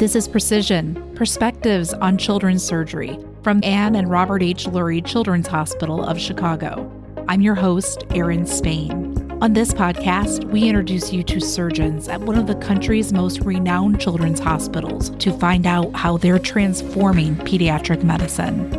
This is Precision, Perspectives on Children's Surgery from Ann and Robert H. Lurie Children's Hospital of Chicago. I'm your host, Erin Spain. On this podcast, we introduce you to surgeons at one of the country's most renowned children's hospitals to find out how they're transforming pediatric medicine.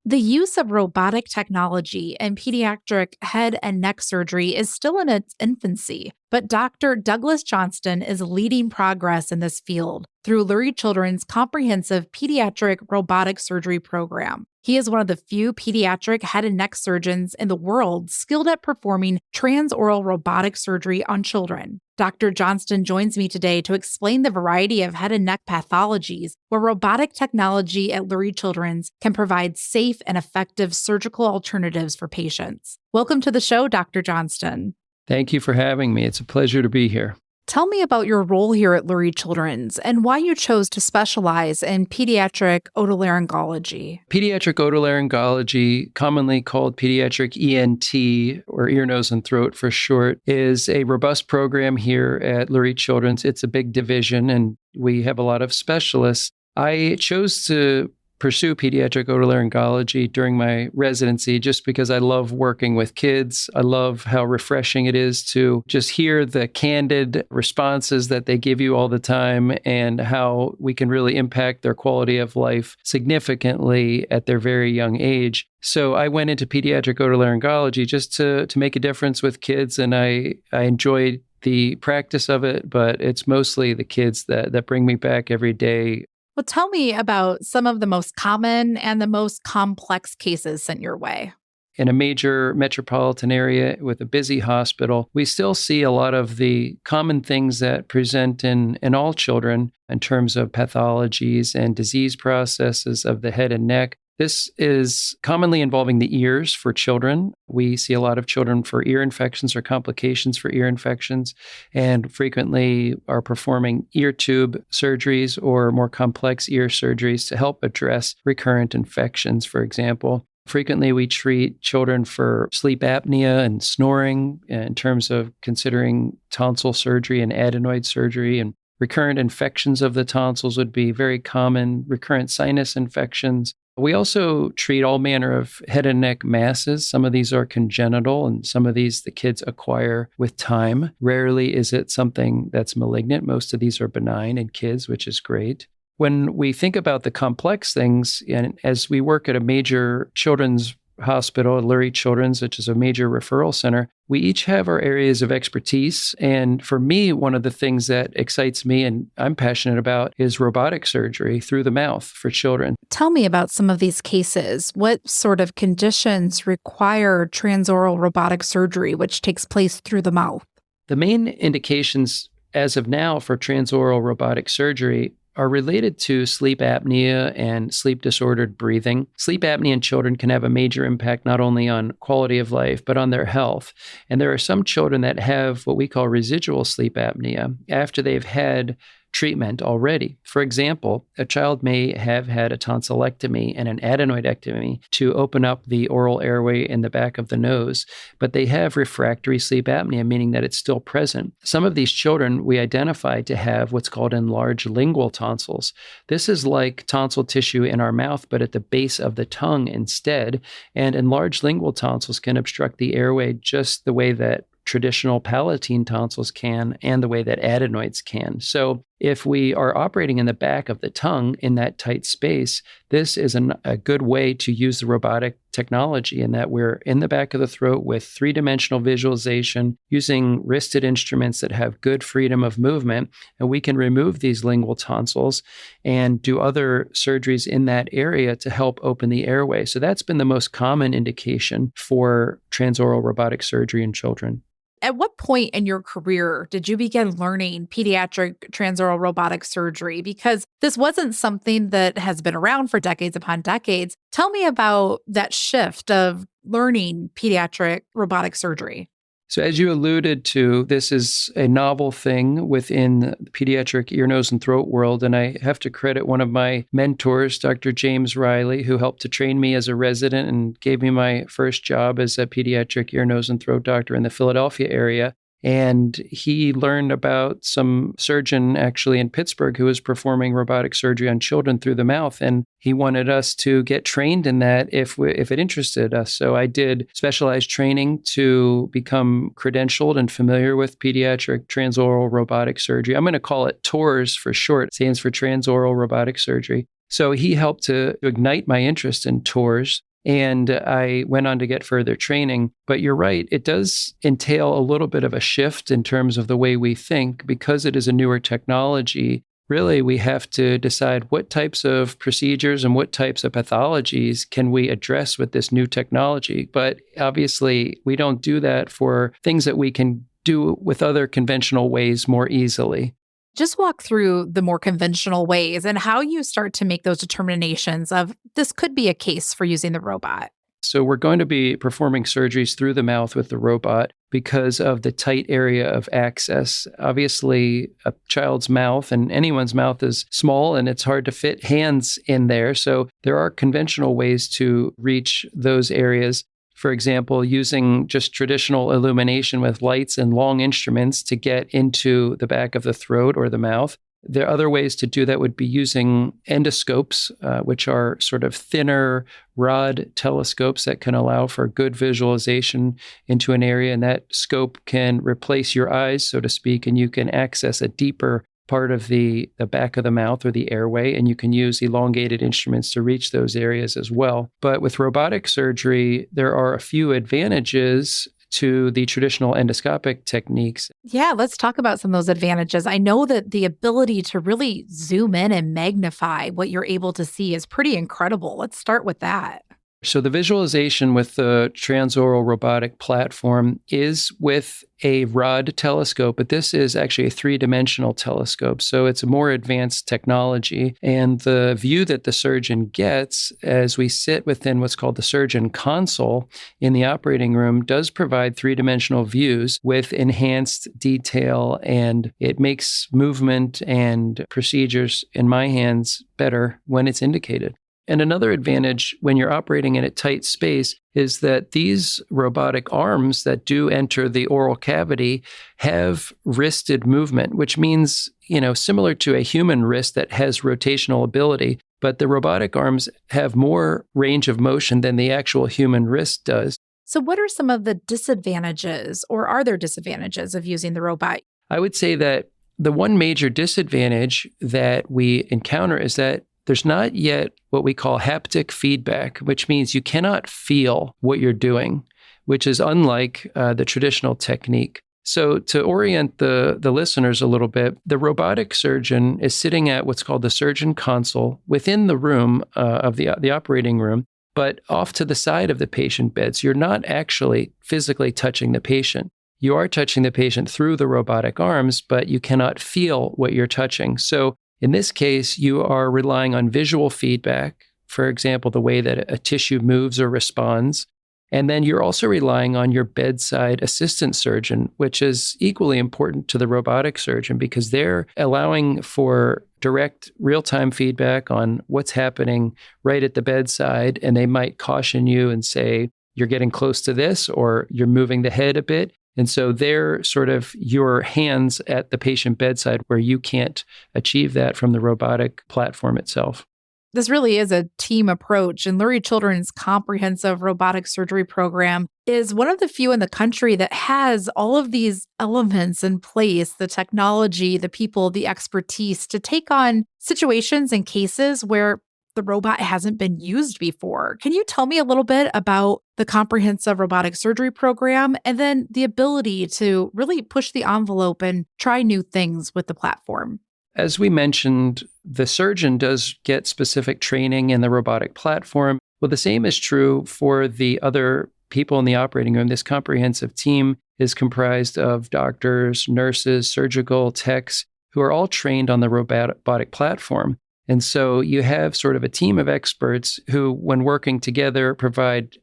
The use of robotic technology in pediatric head and neck surgery is still in its infancy, but Dr. Douglas Johnston is leading progress in this field through Lurie Children's comprehensive pediatric robotic surgery program. He is one of the few pediatric head and neck surgeons in the world skilled at performing transoral robotic surgery on children. Dr. Johnston joins me today to explain the variety of head and neck pathologies where robotic technology at Lurie Children's can provide safe and effective surgical alternatives for patients. Welcome to the show, Dr. Johnston. Thank you for having me. It's a pleasure to be here. Tell me about your role here at Lurie Children's and why you chose to specialize in pediatric otolaryngology. Pediatric otolaryngology, commonly called pediatric ENT, or ear, nose, and throat for short, is a robust program here at Lurie Children's. It's a big division, and we have a lot of specialists. I chose to pursue pediatric otolaryngology during my residency just because I love working with kids. I love how refreshing it is to just hear the candid responses that they give you all the time and how we can really impact their quality of life significantly at their very young age. So I went into pediatric otolaryngology just to make a difference with kids, and I enjoyed the practice of it, but it's mostly the kids that bring me back every day. Well, tell me about some of the most common and the most complex cases sent your way. In a major metropolitan area with a busy hospital, we still see a lot of the common things that present in all children in terms of pathologies and disease processes of the head and neck. This is commonly involving the ears for children. We see a lot of children for ear infections or complications for ear infections, and frequently are performing ear tube surgeries or more complex ear surgeries to help address recurrent infections, for example. Frequently, we treat children for sleep apnea and snoring in terms of considering tonsil surgery and adenoid surgery, and recurrent infections of the tonsils would be very common, recurrent sinus infections. We also treat all manner of head and neck masses. Some of these are congenital, and some of these the kids acquire with time. Rarely is it something that's malignant. Most of these are benign in kids, which is great. When we think about the complex things, and as we work at a major children's hospital, at Lurie Children's, which is a major referral center, we each have our areas of expertise. And for me, one of the things that excites me and I'm passionate about is robotic surgery through the mouth for children. Tell me about some of these cases. What sort of conditions require transoral robotic surgery, which takes place through the mouth? The main indications as of now for transoral robotic surgery are related to sleep apnea and sleep disordered breathing. Sleep apnea in children can have a major impact not only on quality of life, but on their health. And there are some children that have what we call residual sleep apnea after they've had treatment already. For example, a child may have had a tonsillectomy and an adenoidectomy to open up the oral airway in the back of the nose, but they have refractory sleep apnea, meaning that it's still present. Some of these children we identify to have what's called enlarged lingual tonsils. This is like tonsil tissue in our mouth, but at the base of the tongue instead. And enlarged lingual tonsils can obstruct the airway just the way that traditional palatine tonsils can and the way that adenoids can. So if we are operating in the back of the tongue in that tight space, this is a good way to use the robotic technology in that we're in the back of the throat with three-dimensional visualization using wristed instruments that have good freedom of movement, and we can remove these lingual tonsils and do other surgeries in that area to help open the airway. So that's been the most common indication for transoral robotic surgery in children. At what point in your career did you begin learning pediatric transoral robotic surgery? Because this wasn't something that has been around for decades upon decades. Tell me about that shift of learning pediatric robotic surgery. So as you alluded to, this is a novel thing within the pediatric ear, nose, and throat world. And I have to credit one of my mentors, Dr. James Riley, who helped to train me as a resident and gave me my first job as a pediatric ear, nose, and throat doctor in the Philadelphia area. And he learned about some surgeon actually in Pittsburgh who was performing robotic surgery on children through the mouth. And he wanted us to get trained in that if it interested us. So I did specialized training to become credentialed and familiar with pediatric transoral robotic surgery. I'm going to call it TORS for short. It stands for Transoral Robotic Surgery. So he helped to ignite my interest in TORS. And I went on to get further training. But you're right, it does entail a little bit of a shift in terms of the way we think. Because it is a newer technology, really we have to decide what types of procedures and what types of pathologies can we address with this new technology. But obviously, we don't do that for things that we can do with other conventional ways more easily. Just walk through the more conventional ways and how you start to make those determinations of this could be a case for using the robot. So we're going to be performing surgeries through the mouth with the robot because of the tight area of access. Obviously, a child's mouth and anyone's mouth is small and it's hard to fit hands in there. So there are conventional ways to reach those areas. For example, using just traditional illumination with lights and long instruments to get into the back of the throat or the mouth. There are other ways to do that would be using endoscopes, which are sort of thinner rod telescopes that can allow for good visualization into an area. And that scope can replace your eyes, so to speak, and you can access a deeper part of the back of the mouth or the airway, and you can use elongated instruments to reach those areas as well. But with robotic surgery, there are a few advantages to the traditional endoscopic techniques. Yeah, let's talk about some of those advantages. I know that the ability to really zoom in and magnify what you're able to see is pretty incredible. Let's start with that. So the visualization with the Transoral Robotic platform is with a rod telescope, but this is actually a three-dimensional telescope. So it's a more advanced technology. And the view that the surgeon gets as we sit within what's called the surgeon console in the operating room does provide three-dimensional views with enhanced detail, and it makes movement and procedures in my hands better when it's indicated. And another advantage when you're operating in a tight space is that these robotic arms that do enter the oral cavity have wristed movement, which means, similar to a human wrist that has rotational ability, but the robotic arms have more range of motion than the actual human wrist does. So what are some of the disadvantages, or are there disadvantages of using the robot? I would say that the one major disadvantage that we encounter is that there's not yet what we call haptic feedback, which means you cannot feel what you're doing, which is unlike the traditional technique. So to orient the listeners a little bit, the robotic surgeon is sitting at what's called the surgeon console within the room of the operating room, but off to the side of the patient bed. So you're not actually physically touching the patient. You are touching the patient through the robotic arms, but you cannot feel what you're touching. So in this case, you are relying on visual feedback, for example, the way that a tissue moves or responds. And then you're also relying on your bedside assistant surgeon, which is equally important to the robotic surgeon because they're allowing for direct real-time feedback on what's happening right at the bedside. And they might caution you and say, you're getting close to this, or you're moving the head a bit. And so they're sort of your hands at the patient bedside where you can't achieve that from the robotic platform itself. This really is a team approach, and Lurie Children's comprehensive robotic surgery program is one of the few in the country that has all of these elements in place, the technology, the people, the expertise to take on situations and cases where the robot hasn't been used before. Can you tell me a little bit about the comprehensive robotic surgery program and then the ability to really push the envelope and try new things with the platform? As we mentioned, the surgeon does get specific training in the robotic platform. Well, the same is true for the other people in the operating room. This comprehensive team is comprised of doctors, nurses, surgical techs, who are all trained on the robotic platform. And so you have sort of a team of experts who, when working together, provide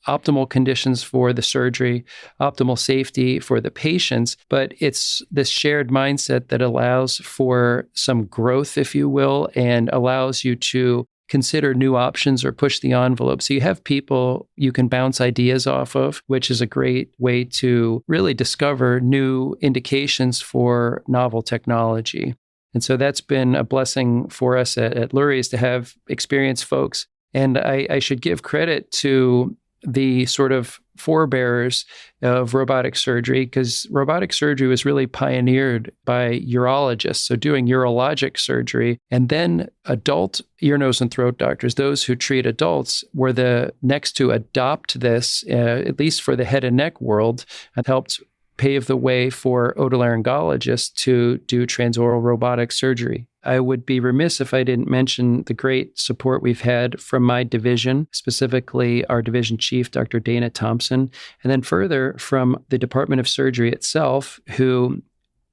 optimal conditions for the surgery, optimal safety for the patients. But it's this shared mindset that allows for some growth, if you will, and allows you to consider new options or push the envelope. So you have people you can bounce ideas off of, which is a great way to really discover new indications for novel technology. And so that's been a blessing for us at Lurie, is to have experienced folks. And I should give credit to the sort of forebearers of robotic surgery, because robotic surgery was really pioneered by urologists, so doing urologic surgery. And then adult ear, nose, and throat doctors, those who treat adults, were the next to adopt this, at least for the head and neck world, and helped pave the way for otolaryngologists to do transoral robotic surgery. I would be remiss if I didn't mention the great support we've had from my division, specifically our division chief, Dr. Dana Thompson, and then further from the Department of Surgery itself, who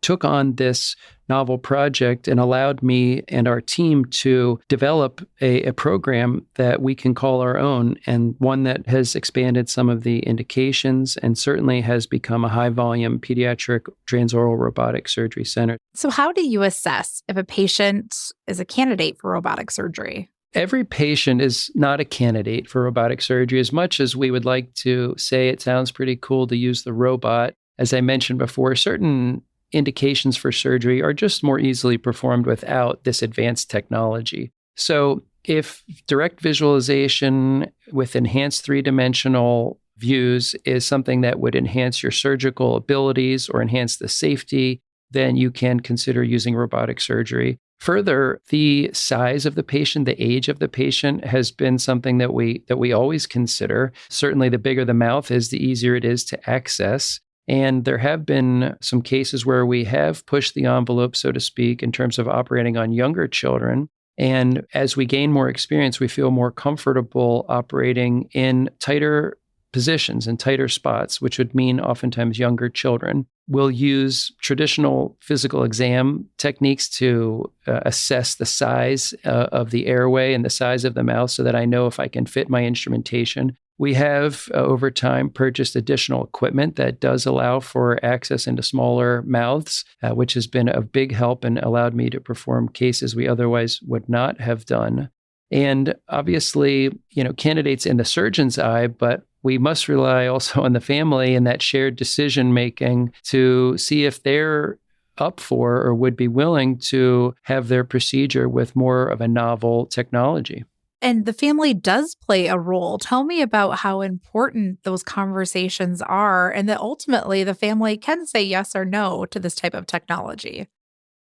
took on this novel project and allowed me and our team to develop a program that we can call our own, and one that has expanded some of the indications and certainly has become a high-volume pediatric transoral robotic surgery center. So how do you assess if a patient is a candidate for robotic surgery? Every patient is not a candidate for robotic surgery. As much as we would like to say it sounds pretty cool to use the robot, as I mentioned before, certain indications for surgery are just more easily performed without this advanced technology. So if direct visualization with enhanced three-dimensional views is something that would enhance your surgical abilities or enhance the safety, then you can consider using robotic surgery. Further, the size of the patient, the age of the patient has been something that we always consider. Certainly, the bigger the mouth is, the easier it is to access. And there have been some cases where we have pushed the envelope, so to speak, in terms of operating on younger children. And as we gain more experience, we feel more comfortable operating in tighter positions and tighter spots, which would mean oftentimes younger children. We'll use traditional physical exam techniques to assess the size of the airway and the size of the mouth so that I know if I can fit my instrumentation. We have, over time, purchased additional equipment that does allow for access into smaller mouths, which has been a big help and allowed me to perform cases we otherwise would not have done. And obviously, candidates in the surgeon's eye, but we must rely also on the family and that shared decision-making to see if they're up for or would be willing to have their procedure with more of a novel technology. And the family does play a role. Tell me about how important those conversations are, and that ultimately the family can say yes or no to this type of technology.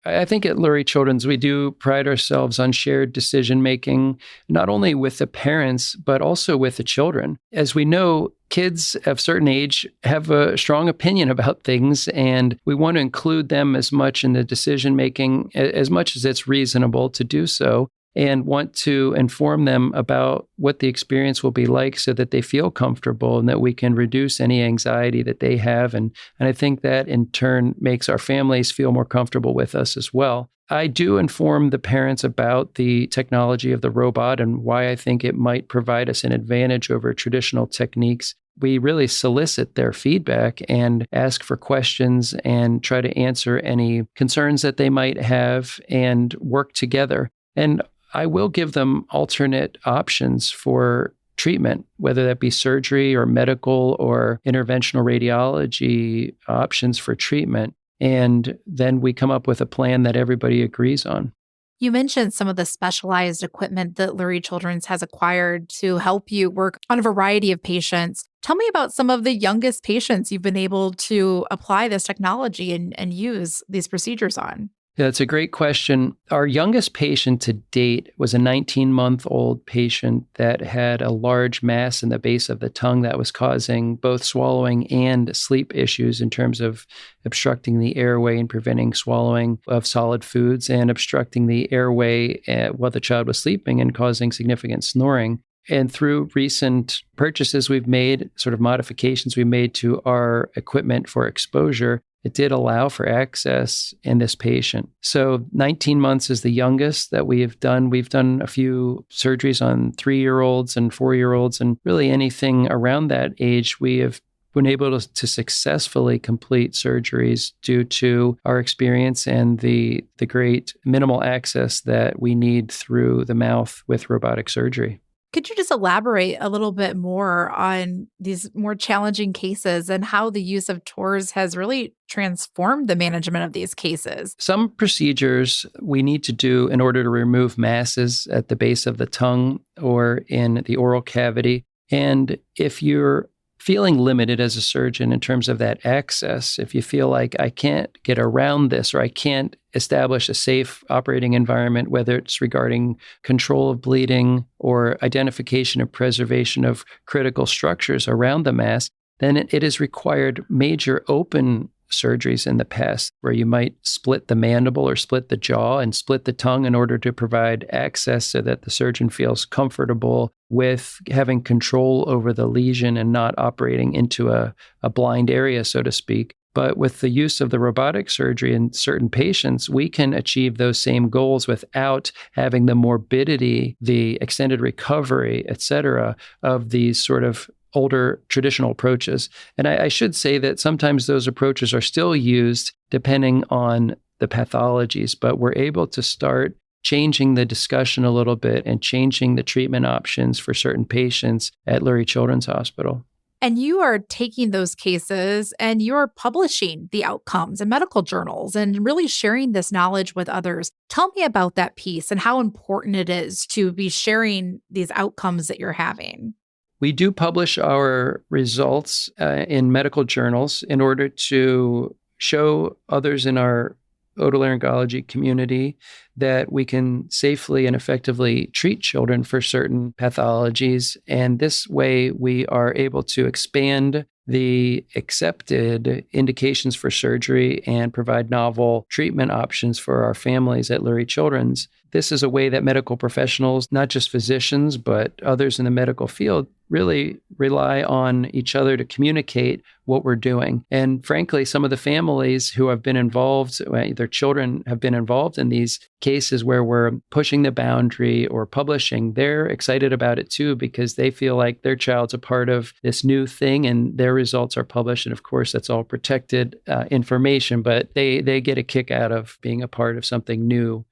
I think at Lurie Children's, we do pride ourselves on shared decision-making, not only with the parents, but also with the children. As we know, kids of a certain age have a strong opinion about things, and we want to include them as much in the decision-making, as much as it's reasonable to do so, and want to inform them about what the experience will be like so that they feel comfortable and that we can reduce any anxiety that they have. And I think that in turn makes our families feel more comfortable with us as well. I do inform the parents about the technology of the robot and why I think it might provide us an advantage over traditional techniques. We really solicit their feedback and ask for questions and try to answer any concerns that they might have and work together. And I will give them alternate options for treatment, whether that be surgery or medical or interventional radiology options for treatment. And then we come up with a plan that everybody agrees on. You mentioned some of the specialized equipment that Lurie Children's has acquired to help you work on a variety of patients. Tell me about some of the youngest patients you've been able to apply this technology and use these procedures on. Yeah, that's a great question. Our youngest patient to date was a 19-month-old patient that had a large mass in the base of the tongue that was causing both swallowing and sleep issues in terms of obstructing the airway and preventing swallowing of solid foods and obstructing the airway while the child was sleeping and causing significant snoring. And through recent purchases we've made, sort of modifications we made to our equipment for exposure, it did allow for access in this patient. So 19 months is the youngest that we have done. We've done a few surgeries on 3-year-olds and 4-year-olds, and really anything around that age we have been able to successfully complete surgeries due to our experience and the great minimal access that we need through the mouth with robotic surgery. Could you just elaborate a little bit more on these more challenging cases and how the use of TORS has really transformed the management of these cases? Some procedures we need to do in order to remove masses at the base of the tongue or in the oral cavity. And if you're feeling limited as a surgeon in terms of that access, if you feel like I can't get around this or I can't establish a safe operating environment, whether it's regarding control of bleeding or identification and preservation of critical structures around the mass, then it has required major open surgeries in the past where you might split the mandible or split the jaw and split the tongue in order to provide access so that the surgeon feels comfortable with having control over the lesion and not operating into a blind area, so to speak. But with the use of the robotic surgery in certain patients, we can achieve those same goals without having the morbidity, the extended recovery, et cetera, of these sort of older traditional approaches. And I should say that sometimes those approaches are still used depending on the pathologies, but we're able to start changing the discussion a little bit and changing the treatment options for certain patients at Lurie Children's Hospital. And you are taking those cases and you're publishing the outcomes in medical journals and really sharing this knowledge with others. Tell me about that piece and how important it is to be sharing these outcomes that you're having. We do publish our results in medical journals in order to show others in our otolaryngology community that we can safely and effectively treat children for certain pathologies. And this way, we are able to expand the accepted indications for surgery and provide novel treatment options for our families at Lurie Children's. This is a way that medical professionals, not just physicians, but others in the medical field, really rely on each other to communicate what we're doing. And frankly, some of the families who have been involved, their children have been involved in these cases where we're pushing the boundary or publishing, they're excited about it too, because they feel like their child's a part of this new thing and their results are published. And of course, that's all protected information, but they get a kick out of being a part of something new.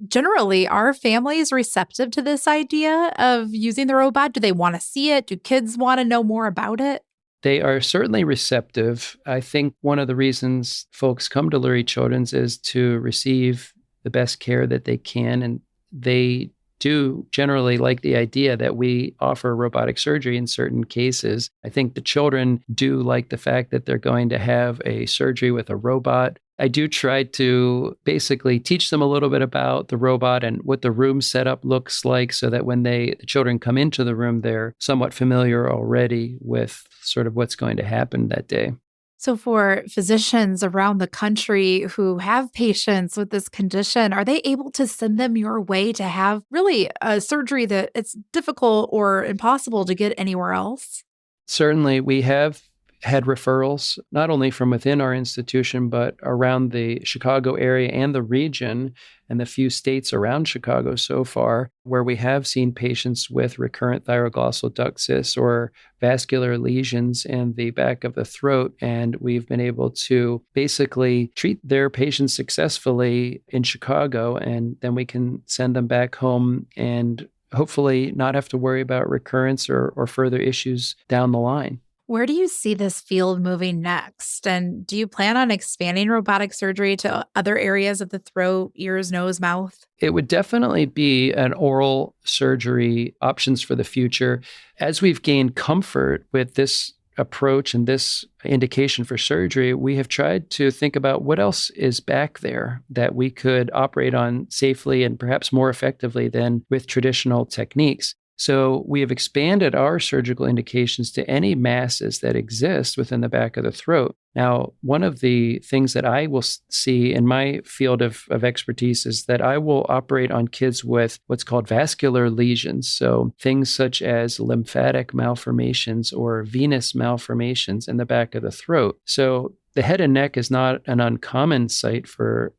Generally, are families receptive to this idea of using the robot? Do they want to see it? Do kids want to know more about it? They are certainly receptive. I think one of the reasons folks come to Lurie Children's is to receive the best care that they can. And they do generally like the idea that we offer robotic surgery in certain cases. I think the children do like the fact that they're going to have a surgery with a robot. I do try to basically teach them a little bit about the robot and what the room setup looks like so that when the children come into the room, they're somewhat familiar already with sort of what's going to happen that day. So for physicians around the country who have patients with this condition, are they able to send them your way to have really a surgery that it's difficult or impossible to get anywhere else? Certainly, we have had referrals, not only from within our institution, but around the Chicago area and the region and the few states around Chicago so far, where we have seen patients with recurrent thyroglossal duct cysts or vascular lesions in the back of the throat. And we've been able to basically treat their patients successfully in Chicago, and then we can send them back home and hopefully not have to worry about recurrence or further issues down the line. Where do you see this field moving next? And do you plan on expanding robotic surgery to other areas of the throat, ears, nose, mouth? It would definitely be an oral surgery options for the future. As we've gained comfort with this approach and this indication for surgery, we have tried to think about what else is back there that we could operate on safely and perhaps more effectively than with traditional techniques. So we have expanded our surgical indications to any masses that exist within the back of the throat. Now, one of the things that I will see in my field of expertise is that I will operate on kids with what's called vascular lesions. So things such as lymphatic malformations or venous malformations in the back of the throat. So the head and neck is not an uncommon site for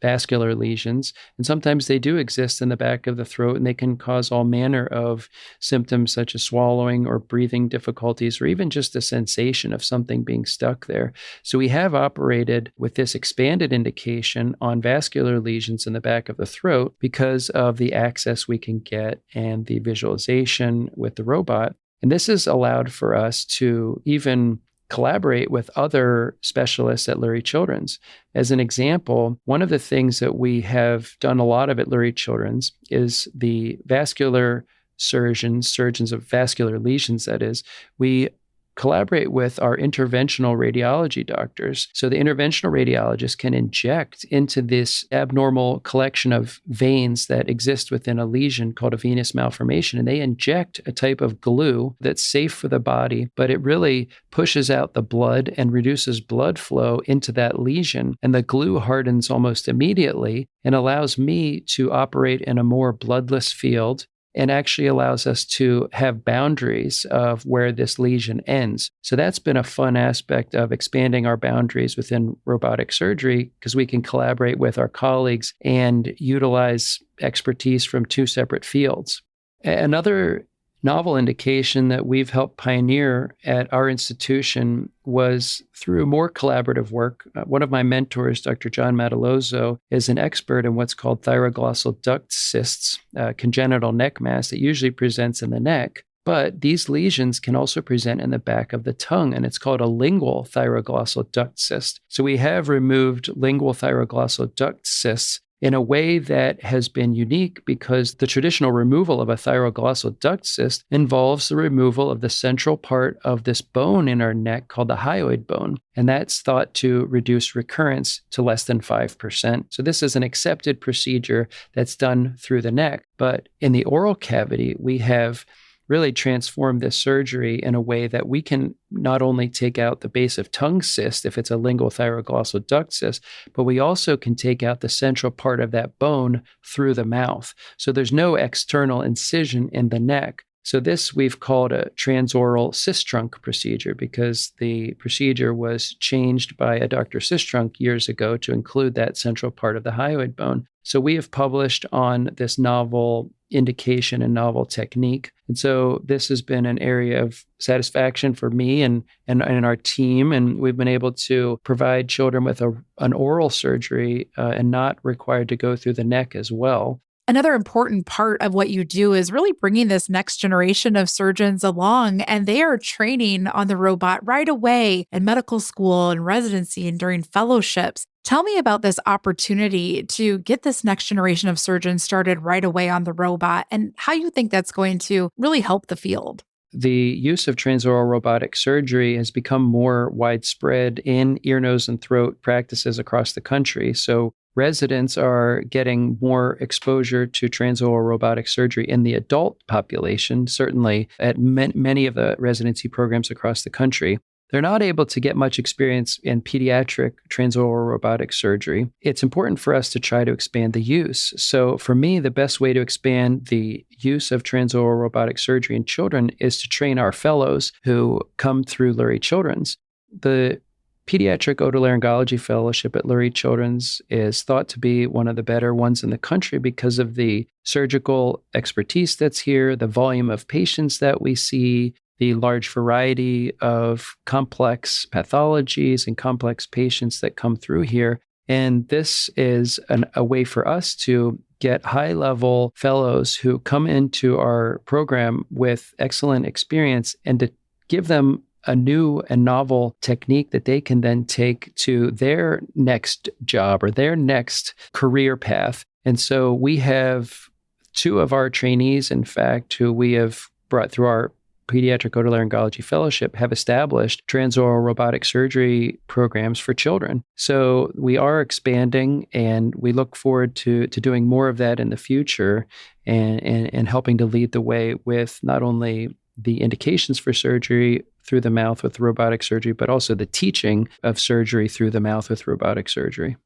vascular lesions. And sometimes they do exist in the back of the throat, and they can cause all manner of symptoms such as swallowing or breathing difficulties, or even just the sensation of something being stuck there. So we have operated with this expanded indication on vascular lesions in the back of the throat because of the access we can get and the visualization with the robot. And this has allowed for us to even collaborate with other specialists at Lurie Children's. As an example, one of the things that we have done a lot of at Lurie Children's is the vascular surgeons of vascular lesions, that is, we collaborate with our interventional radiology doctors. So the interventional radiologist can inject into this abnormal collection of veins that exist within a lesion called a venous malformation, and they inject a type of glue that's safe for the body, but it really pushes out the blood and reduces blood flow into that lesion. And the glue hardens almost immediately and allows me to operate in a more bloodless field, and actually allows us to have boundaries of where this lesion ends. So that's been a fun aspect of expanding our boundaries within robotic surgery, because we can collaborate with our colleagues and utilize expertise from two separate fields. Another novel indication that we've helped pioneer at our institution was through more collaborative work. One of my mentors, Dr. John Matalozzo, is an expert in what's called thyroglossal duct cysts, congenital neck mass that usually presents in the neck. But these lesions can also present in the back of the tongue, and it's called a lingual thyroglossal duct cyst. So we have removed lingual thyroglossal duct cysts in a way that has been unique, because the traditional removal of a thyroglossal duct cyst involves the removal of the central part of this bone in our neck called the hyoid bone. And that's thought to reduce recurrence to less than 5%. So this is an accepted procedure that's done through the neck. But in the oral cavity, we have really transform this surgery in a way that we can not only take out the base of tongue cyst if it's a lingual thyroglossal duct cyst, but we also can take out the central part of that bone through the mouth. So there's no external incision in the neck. So this we've called a transoral cyst-trunk procedure, because the procedure was changed by a Dr. Cyst-Trunk years ago to include that central part of the hyoid bone. So we have published on this novel indication and novel technique. And so this has been an area of satisfaction for me and our team. And we've been able to provide children with an oral surgery and not required to go through the neck as well. Another important part of what you do is really bringing this next generation of surgeons along, and they are training on the robot right away in medical school and residency and during fellowships. Tell me about this opportunity to get this next generation of surgeons started right away on the robot, and how you think that's going to really help the field. The use of transoral robotic surgery has become more widespread in ear, nose, and throat practices across the country. So residents are getting more exposure to transoral robotic surgery in the adult population, certainly at many of the residency programs across the country. They're not able to get much experience in pediatric transoral robotic surgery. It's important for us to try to expand the use. So for me, the best way to expand the use of transoral robotic surgery in children is to train our fellows who come through Lurie Children's. The Pediatric Otolaryngology Fellowship at Lurie Children's is thought to be one of the better ones in the country because of the surgical expertise that's here, the volume of patients that we see, the large variety of complex pathologies and complex patients that come through here. And this is a way for us to get high-level fellows who come into our program with excellent experience and to give them a new and novel technique that they can then take to their next job or their next career path. And so we have two of our trainees, in fact, who we have brought through our Pediatric Otolaryngology Fellowship, have established transoral robotic surgery programs for children. So we are expanding, and we look forward to doing more of that in the future, and helping to lead the way with not only the indications for surgery through the mouth with robotic surgery, but also the teaching of surgery through the mouth with robotic surgery.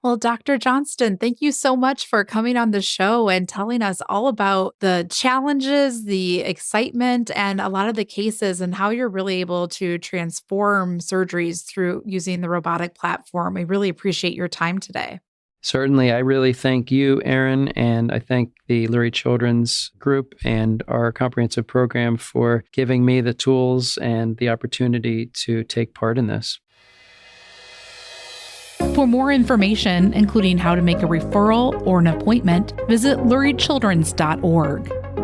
Well, Dr. Johnston, thank you so much for coming on the show and telling us all about the challenges, the excitement, and a lot of the cases, and how you're really able to transform surgeries through using the robotic platform. We really appreciate your time today. Certainly. I really thank you, Aaron, and I thank the Lurie Children's group and our comprehensive program for giving me the tools and the opportunity to take part in this. For more information, including how to make a referral or an appointment, visit luriechildrens.org.